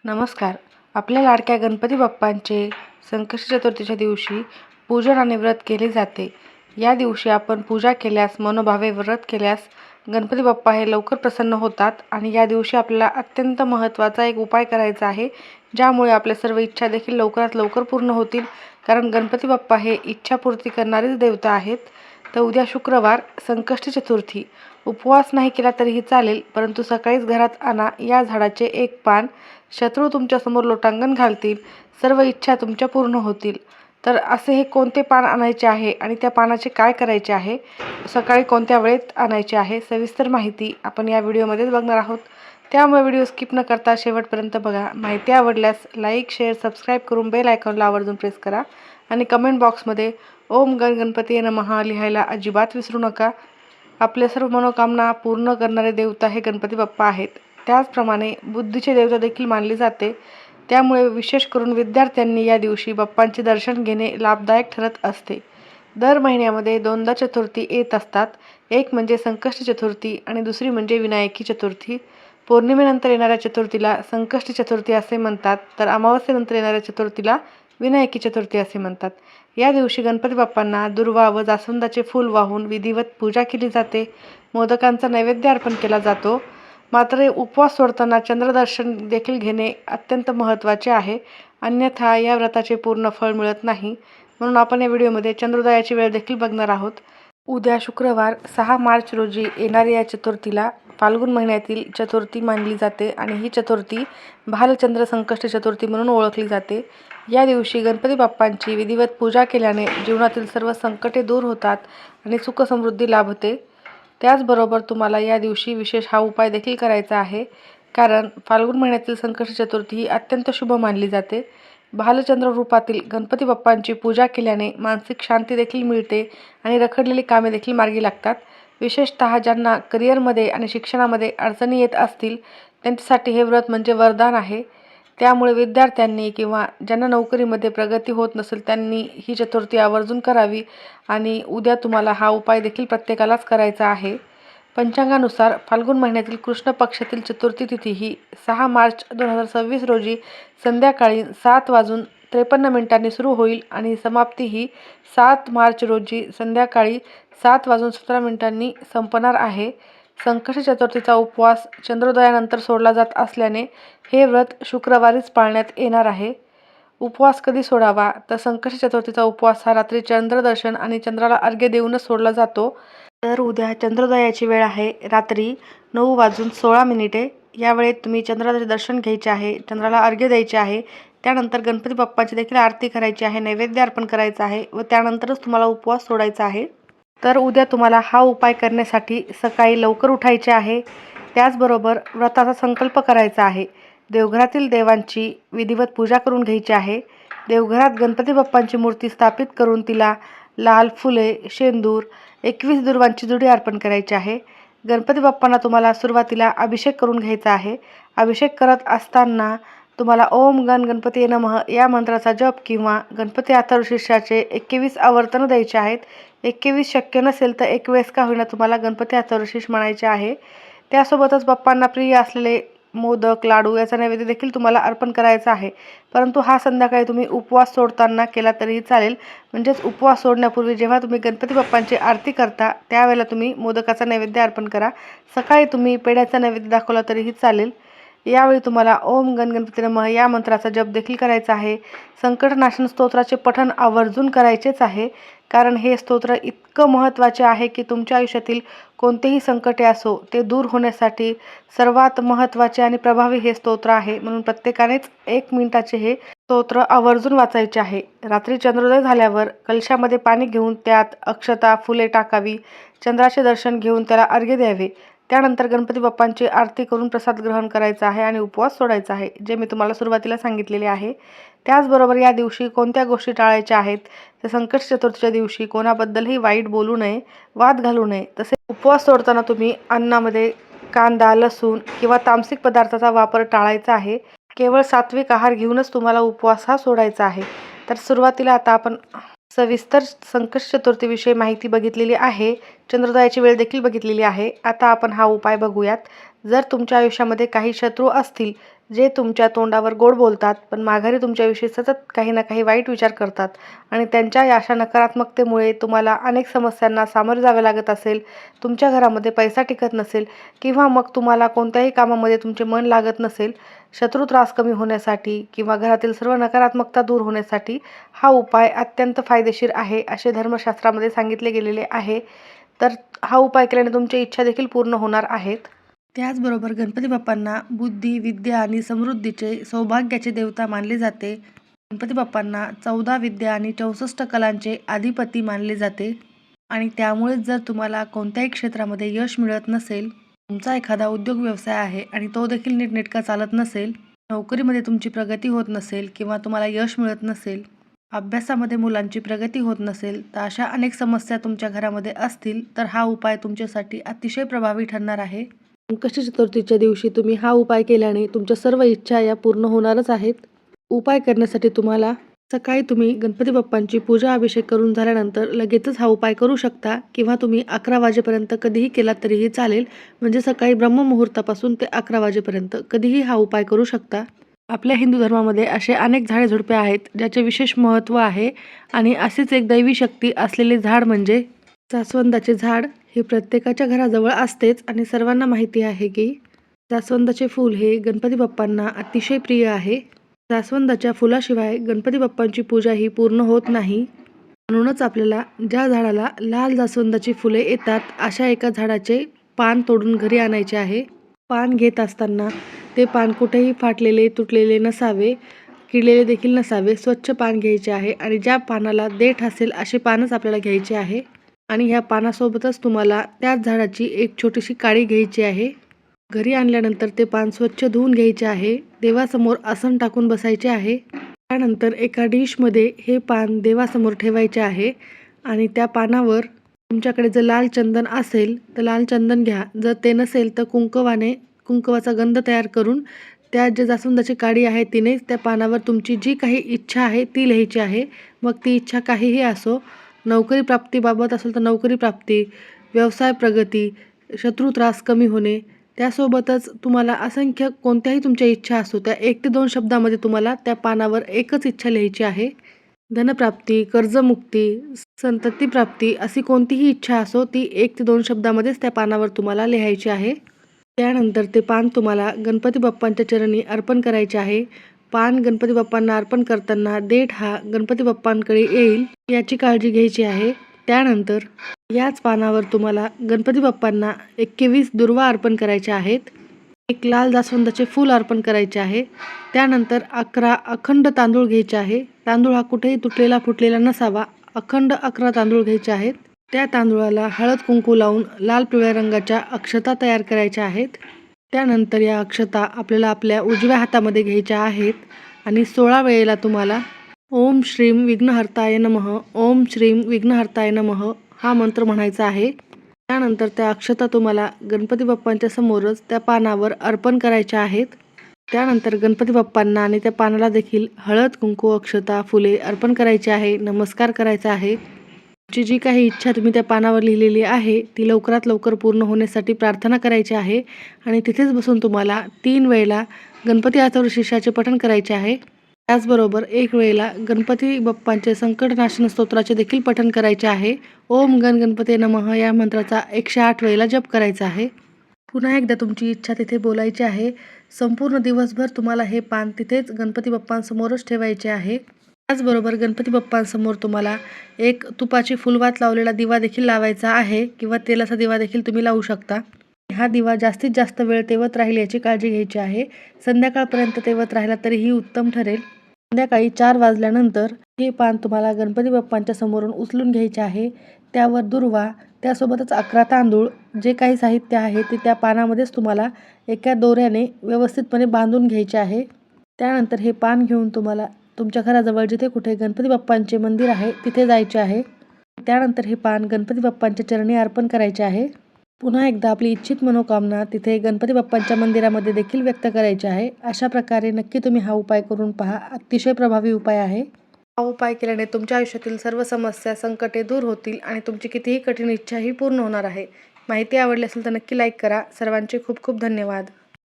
नमस्कार. आपल्या लाडक्या गणपती बाप्पांचे संकष्टी चतुर्थीच्या दिवशी पूजन आणि व्रत केले जाते. या दिवशी आपण पूजा केल्यास, मनोभावे व्रत केल्यास गणपती बाप्पा हे लवकर प्रसन्न होतात आणि या दिवशी आपल्याला अत्यंत महत्त्वाचा एक उपाय करायचा आहे, ज्यामुळे आपल्या सर्व इच्छा देखील लवकरात लवकर पूर्ण होतील. कारण गणपती बाप्पा हे इच्छापूर्ती करणारेच देवता आहेत. तर उद्या शुक्रवार संकष्टी चतुर्थी. उपवास नाही केला तरीही चालेल, परंतु सकाळीच घरात आणा या झाडाचे एक पान. शत्रू तुमच्यासमोर लोटांगण घालतील, सर्व इच्छा तुमच्या पूर्ण होतील. तर असे हे कोणते पान आणायचे आहे आणि त्या पानाचे काय करायचे आहे, सकाळी कोणत्या वेळेत आणायचे आहे, सविस्तर माहिती आपण या व्हिडिओमध्येच बघणार आहोत. त्यामुळे व्हिडिओ स्किप न करता शेवटपर्यंत बघा. माहिती आवडल्यास लाईक, शेअर, सबस्क्राईब करून बेल आयकॉनला आवर्जून प्रेस करा आणि कमेंट बॉक्समध्ये ओम गण गणपती नमः लिहायला अजिबात विसरू नका. आपल्या सर्व मनोकामना पूर्ण करणारे देवता हे गणपती बाप्पा आहेत. त्याचप्रमाणे बुद्धीचे देवता देखील मानले जाते. त्यामुळे विशेष करून विद्यार्थ्यांनी या दिवशी बाप्पांचे दर्शन घेणे लाभदायक ठरत असते. दर महिन्यामध्ये दोनदा चतुर्थी येत असतात. एक म्हणजे संकष्टी चतुर्थी आणि दुसरी म्हणजे विनायकी चतुर्थी. पौर्णिमेनंतर येणाऱ्या चतुर्थीला संकष्टी चतुर्थी असे म्हणतात, तर अमावस्येनंतर येणाऱ्या चतुर्थीला विनायकी चतुर्थी असे म्हणतात. या दिवशी गणपती बाप्पांना दुर्वा व जास्वंदाचे फूल वाहून विधिवत पूजा केली जाते. मोदकांचा नैवेद्य अर्पण केला जातो. मात्र उपवास सोडताना चंद्रदर्शन देखील घेणे अत्यंत महत्त्वाचे आहे, अन्यथा या व्रताचे पूर्ण फळ मिळत नाही. म्हणून आपण या व्हिडिओमध्ये चंद्रोदयाची वेळ देखील बघणार आहोत. उद्या शुक्रवार 6 मार्च रोजी येणाऱ्या या चतुर्थीला फाल्गुन महिन्यातील चतुर्थी मानली जाते आणि ही चतुर्थी भालचंद्र संकष्टी चतुर्थी म्हणून ओळखली जाते. या दिवशी गणपती बाप्पांची विधिवत पूजा केल्याने जीवनातील सर्व संकटे दूर होतात आणि सुखसमृद्धी लाभते. त्याचबरोबर तुम्हाला या दिवशी विशेष हा उपाय देखील करायचा आहे, कारण फाल्गुन महिन्यातील संकष्टी चतुर्थी ही अत्यंत शुभ मानली जाते. भालचंद्र रूपातील गणपती बाप्पांची पूजा केल्याने मानसिक शांती देखील मिळते आणि रखडलेली कामे देखील मार्गी लागतात. विशेषतः ज्यांना करिअरमध्ये आणि शिक्षणामध्ये अडचणी येत असतील त्यांच्यासाठी हे व्रत म्हणजे वरदान आहे. त्यामुळे विद्यार्थ्यांनी किंवा ज्यांना नोकरीमध्ये प्रगती होत नसेल त्यांनी ही चतुर्थी आवर्जून करावी आणि उद्या तुम्हाला हा उपाय देखील प्रत्येकालाच करायचा आहे. पंचांगानुसार फाल्गुन महिन्यातील कृष्ण पक्षातील चतुर्थी तिथी ही 6 मार्च 2026 रोजी संध्याकाळी 7:53 सुरू होईल आणि समाप्ती ही 7 मार्च रोजी संध्याकाळी 7:17 संपणार आहे. संकष्टी चतुर्थीचा उपवास चंद्रोदयानंतर सोडला जात असल्याने हे व्रत शुक्रवारीच पाळण्यात येणार आहे. उपवास कधी सोडावा, तर संकष्टी चतुर्थीचा उपवास हा रात्री चंद्रदर्शन आणि चंद्राला अर्घ्य देऊनच सोडला जातो. तर उद्या चंद्रोदयाची वेळ आहे रात्री 9:16. या वेळेत तुम्ही चंद्राचे दर्शन घ्यायचे आहे, चंद्राला अर्घ्य द्यायचे आहे. त्यानंतर गणपती बाप्पांची देखील आरती करायची आहे, नैवेद्य अर्पण करायचं आहे व त्यानंतरच तुम्हाला उपवास सोडायचा आहे. तर उद्या तुम्हाला हा उपाय करण्यासाठी सकाळी लवकर उठायचे आहे. त्याचबरोबर व्रताचा संकल्प करायचा आहे. देवघरातील देवांची विधिवत पूजा करून घ्यायची आहे. देवघरात गणपती बाप्पांची मूर्ती स्थापित करून तिला लाल फुले, शेंदूर, 21 दुर्वांची जुडी अर्पण करायची आहे. गणपती बाप्पांना तुम्हाला सुरुवातीला अभिषेक करून घ्यायचा आहे. अभिषेक करत असताना तुम्हाला ओम गण गणपती नमः या मंत्राचा जप किंवा गणपती अथर्वशीर्षाचे 21 आवर्तन द्यायचे आहेत. 21 शक्य नसेल तर 1 वेळेस का होईना तुम्हाला गणपती अथर्वशीर्ष म्हणायचे आहे. त्यासोबतच बाप्पांना प्रिय असलेले मोदक, लाडू याचा नैवेद्य देखील तुम्हाला अर्पण करायचा आहे. परंतु हा संध्याकाळी तुम्ही उपवास सोडताना केला तरीही चालेल. म्हणजेच उपवास सोडण्यापूर्वी जेव्हा तुम्ही गणपती बाप्पांची आरती करता त्यावेळेला तुम्ही मोदकाचा नैवेद्य अर्पण करा. सकाळी तुम्ही पेढ्याचा नैवेद्य दाखवला तरीही चालेल. यावेळी तुम्हाला ओम गण गणपती नमः या मंत्राचा जप देखील करायचा आहे. संकटनाशन स्तोत्राचे पठण आवर्जून करायचेच आहे, कारण हे स्तोत्र इतकं महत्त्वाचे आहे की तुमच्या आयुष्यातील कोणतेही संकटे असो ते दूर होण्यासाठी सर्वात महत्त्वाचे आणि प्रभावी हे स्तोत्र आहे. म्हणून प्रत्येकानेच 1 मिनिटाचे हे स्तोत्र आवर्जून वाचायचे आहे. रात्री चंद्रोदय झाल्यावर कलशामध्ये पाणी घेऊन त्यात अक्षता, फुले टाकावी. चंद्राचे दर्शन घेऊन त्याला अर्घ्य द्यावे. त्यानंतर गणपती बाप्पांची आरती करून प्रसाद ग्रहण करायचा आहे आणि उपवास सोडायचा आहे, जे मी तुम्हाला सुरुवातीला सांगितलेले आहे. त्याचबरोबर या दिवशी कोणत्या गोष्टी टाळायच्या आहेत, तर संकष्टी चतुर्थीच्या दिवशी कोणाबद्दलही वाईट बोलू नये, वाद घालू नये. तसे उपवास सोडताना तुम्ही अन्नामध्ये कांदा, लसूण किंवा तामसिक पदार्थाचा वापर टाळायचा आहे. केवळ सात्विक आहार घेऊनच तुम्हाला उपवास हा सोडायचा आहे. तर सुरुवातीला आता आपण सविस्तर संकष्टी चतुर्थीविषयी माहिती बघितलेली आहे. चंद्रोदयाची वेळ देखील बघितलेली आहे. आता आपण हा उपाय बघूयात. जर तुमच्या आयुष्यामध्ये काही शत्रू असतील जे तुमच्या तोंडावर गोड बोलतात पण माघारी तुमच्याविषयी सतत काही ना काही वाईट विचार करतात आणि त्यांच्या या अशा नकारात्मकतेमुळे तुम्हाला अनेक समस्यांना सामोरे जावे लागत असेल, तुमच्या घरामध्ये पैसा टिकत नसेल किंवा मग तुम्हाला कोणत्याही कामामध्ये तुमचे मन लागत नसेल, शत्रू त्रास कमी होण्यासाठी किंवा घरातील सर्व नकारात्मकता दूर होण्यासाठी हा उपाय अत्यंत फायदेशीर आहे असे धर्मशास्त्रामध्ये सांगितले गेलेले आहे. तर हा उपाय केल्याने तुमच्या इच्छा देखील पूर्ण होणार आहेत. त्याचबरोबर गणपती बाप्पांना बुद्धी, विद्या आणि समृद्धीचे, सौभाग्याचे देवता मानले जाते. गणपती बाप्पांना 14 विद्या आणि 64 कलांचे अधिपती मानले जाते आणि त्यामुळेच जर तुम्हाला कोणत्याही क्षेत्रामध्ये यश मिळत नसेल, तुमचा एखादा उद्योग व्यवसाय आहे आणि तो देखील नीटनेटका चालत नसेल, नोकरीमध्ये तुमची प्रगती होत नसेल किंवा तुम्हाला यश मिळत नसेल, अभ्यासामध्ये मुलांची प्रगती होत नसेल, तर अशा अनेक समस्या तुमच्या घरामध्ये असतील तर हा उपाय तुमच्यासाठी अतिशय प्रभावी ठरणार आहे. संकष्टी चतुर्थीच्या दिवशी तुम्ही हा उपाय केल्याने तुमच्या सर्व इच्छा या पूर्ण होणारच आहेत. उपाय करण्यासाठी तुम्हाला सकाळी तुम्ही गणपती बाप्पांची पूजा अभिषेक करून झाल्यानंतर लगेचच हा उपाय करू शकता किंवा तुम्ही 11 वाजेपर्यंत कधीही केला तरीही चालेल. म्हणजे सकाळी ब्रह्ममुहूर्तापासून ते 11 वाजेपर्यंत कधीही हा उपाय करू शकता. आपल्या हिंदू धर्मामध्ये असे अनेक झाडे झुडपे आहेत ज्याचे विशेष महत्त्व आहे आणि अशीच एक दैवी शक्ती असलेले झाड म्हणजे जास्वंदाचे झाड. हे प्रत्येकाच्या घराजवळ असतेच आणि सर्वांना माहिती आहे की जास्वंदाचे फूल हे गणपती बाप्पांना अतिशय प्रिय आहे. जास्वंदाच्या फुलाशिवाय गणपती बाप्पांची पूजा ही पूर्ण होत नाही. म्हणूनच आपल्याला ज्या झाडाला लाल जास्वंदाची फुले येतात अशा एका झाडाचे पान तोडून घरी आणायचे आहे. पान घेत असताना ते पान कुठेही फाटलेले, तुटलेले नसावे, किडलेले देखील नसावे. स्वच्छ पान घ्यायचे आहे आणि ज्या पानाला देठ असेल असे पानच आपल्याला घ्यायचे आहे आणि ह्या पानासोबतच तुम्हाला त्याच झाडाची एक छोटीशी काडी घ्यायची आहे. घरी आणल्यानंतर ते पान स्वच्छ धुवून घ्यायचे आहे. देवासमोर आसन टाकून बसायचे आहे. त्यानंतर एका डिशमध्ये हे पान देवासमोर ठेवायचे आहे आणि त्या पानावर तुमच्याकडे जर लाल चंदन असेल तर लाल चंदन घ्या. जर ते नसेल तर कुंकवाचा गंध तयार करून त्या जे जास्वंदाची काडी आहे तिने त्या पानावर तुमची जी काही इच्छा आहे ती लिहायची आहे. मग ती इच्छा काहीही असो, नोकरी प्राप्तीबाबत असेल तर नोकरी प्राप्ती, व्यवसाय प्रगती, शत्रू त्रास कमी होणे, त्यासोबतच तुम्हाला असंख्य कोणत्याही तुमच्या इच्छा असो त्या 1 ते 2 शब्दामध्ये तुम्हाला त्या पानावर एकच इच्छा लिहायची आहे. धनप्राप्ती, कर्जमुक्ती, संतती प्राप्ती अशी कोणतीही इच्छा असो ती 1 ते 2 शब्दामध्येच त्या पानावर तुम्हाला लिहायची आहे. त्यानंतर ते पान तुम्हाला गणपती बाप्पांच्या चरणी अर्पण करायचे आहे. पान गणपती बाप्पांना अर्पण करताना देठ हा गणपती बाप्पांकडे येईल याची काळजी घ्यायची आहे. त्यानंतर याच पानावर तुम्हाला गणपती बाप्पांना 21 दुर्वा अर्पण करायच्या आहेत. एक लाल जास्वंदाचे फूल अर्पण करायचे आहे. त्यानंतर 11 अखंड तांदूळ घ्यायचे आहे. तांदूळ हा कुठेही तुटलेला फुटलेला नसावा. अखंड 11 तांदूळ घ्यायचे आहेत. त्या तांदूळाला हळद कुंकू लावून लाल पिवळ्या रंगाच्या अक्षता तयार करायच्या आहेत. त्यानंतर या अक्षता आपल्याला आपल्या उजव्या हातामध्ये घ्यायच्या आहेत आणि 16 वेळेला तुम्हाला ओम श्रीम विघ्नहर्ताय नमः, ओम श्रीम विघ्नहर्ताय नमः हा मंत्र म्हणायचा आहे. त्यानंतर त्या अक्षता तुम्हाला गणपती बाप्पांच्या समोरच त्या पानावर अर्पण करायच्या आहेत. त्यानंतर गणपती बाप्पांना आणि त्या पानाला देखील हळद कुंकू अक्षता फुले अर्पण करायचे आहे. नमस्कार करायचा आहे. तुमची जी काही इच्छा तुम्ही त्या पानावर लिहिलेली आहे ती लवकरात लवकर पूर्ण होण्यासाठी प्रार्थना करायची आहे आणि तिथेच बसून तुम्हाला 3 वेळेला गणपती अथर्वशीर्षाचे पठण करायचे आहे. त्याचबरोबर 1 वेळेला गणपती बाप्पांचे संकटनाशन स्तोत्राचे देखील पठण करायचे आहे. ओम गण गणपते नमः या मंत्राचा 108 वेळेला जप करायचा आहे. पुन्हा एकदा तुमची इच्छा तिथे बोलायची आहे. संपूर्ण दिवसभर तुम्हाला हे पान तिथेच गणपती बाप्पांसमोरच ठेवायचे आहे. त्याचबरोबर गणपती बाप्पांसमोर तुम्हाला एक तुपाची फुलवात लावलेला दिवा देखील लावायचा आहे किंवा तेलाचा दिवा देखील तुम्ही लावू शकता. हा दिवा जास्तीत जास्त वेळ तेवत राहील याची काळजी घ्यायची आहे. संध्याकाळपर्यंत तेवत राहिला तरीही उत्तम ठरेल. संध्याकाळी 4 वाजल्यानंतर हे पान तुम्हाला गणपती बाप्पांच्या समोरून उचलून घ्यायचे आहे. त्यावर दुर्वा, त्यासोबतच 11 तांदूळ जे काही साहित्य आहे ते त्या पानामध्येच तुम्हाला एका दोऱ्याने व्यवस्थितपणे बांधून घ्यायचे आहे. त्यानंतर हे पान घेऊन तुम्हाला तुमच्या घराजवळ जिथे कुठे गणपती बाप्पांचे मंदिर आहे तिथे जायचे आहे. त्यानंतर हे पान गणपती बाप्पांच्या चरणी अर्पण करायचे आहे. पुन्हा एकदा आपली इच्छित मनोकामना तिथे गणपती बाप्पांच्या मंदिरामध्ये देखील व्यक्त करायची आहे. अशा प्रकारे नक्की तुम्ही हा उपाय करून पहा. अतिशय प्रभावी उपाय आहे. हा उपाय केल्याने तुमच्या आयुष्यातील सर्व समस्या, संकटे दूर होतील आणि तुमची कितीही कठीण इच्छाही पूर्ण होणार आहे. माहिती आवडली असेल तर नक्की लाईक करा. सर्वांचे खूप खूप धन्यवाद.